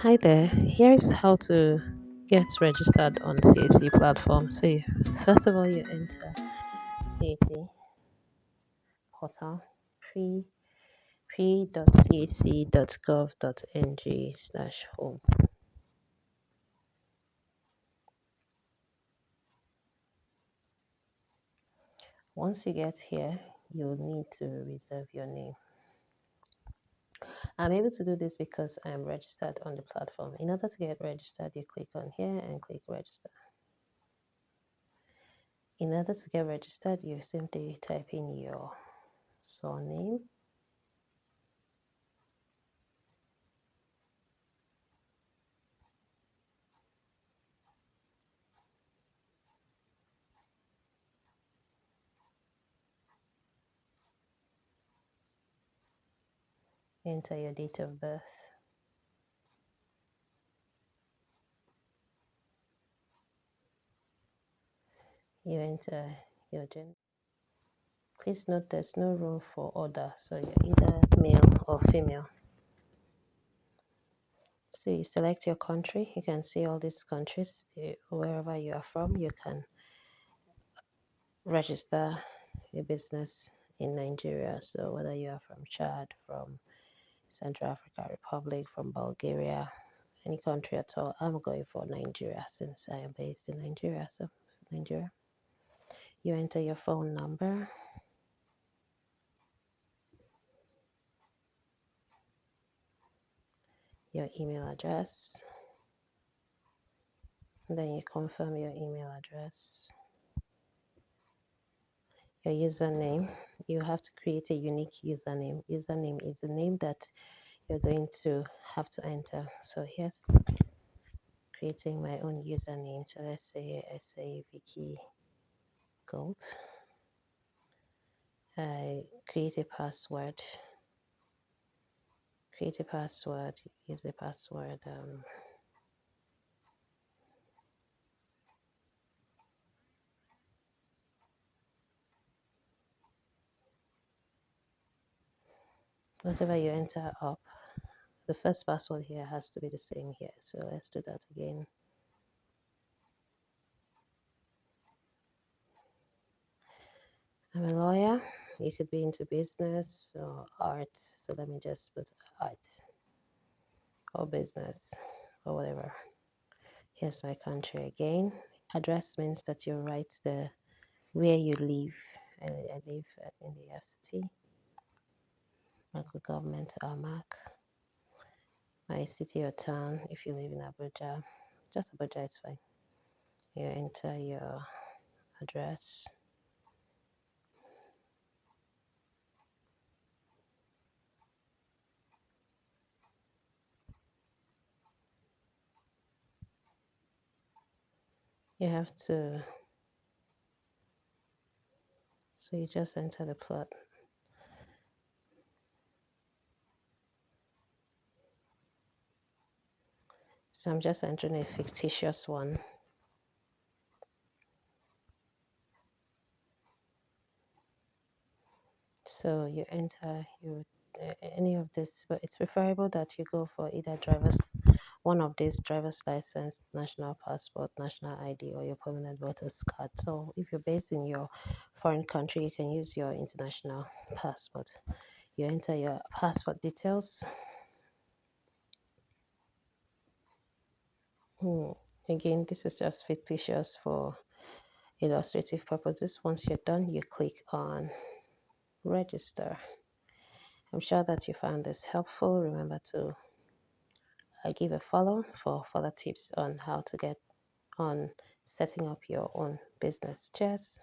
Hi there. Here's how to get registered on CAC platform. First of all, you enter CAC portal pre pre.cac.gov.ng/home. Once you get here, you'll need to reserve your name. I'm able to do this because I'm registered on the platform. In order to get registered, you click on here and click register. In order to get registered, you simply type in your surname, enter your date of birth, you enter your gender. Please note there's no room for other, so you're either male or female. So you select your country. You can see all these countries. Wherever you are from, you can register your business in Nigeria. So whether you are from Chad, from Central African Republic, from Bulgaria, any country at all, I'm going for Nigeria since I am based in Nigeria. So Nigeria. You enter your phone number, your email address, and then you confirm your email address, your username. You have to create a unique username. Username is the name that you're going to have to enter. So here's creating my own username. So let's say I say Vicky Gold. I create a password. Use a password. Whatever you enter up, the first password here has to be the same here. So let's do that again. I'm a lawyer. You could be into business or art. So let me just put art or business or whatever. Here's my country again. Address means that you write the where you live. I live in the FCT. Local government mark. My city or town. If you live in Abuja, just Abuja is fine. You enter your address. You have to, so you just enter the plot. So I'm just entering a fictitious one. So you enter any of this, but it's preferable that you go for either one of these driver's license, national passport, national ID, or your permanent voter's card. So if you're based in your foreign country, you can use your international passport. You enter your passport details. Again, this is just fictitious for illustrative purposes. Once you're done, you click on register. I'm sure that you found this helpful. Remember to give a follow for further tips on how to get on setting up your own business. Cheers.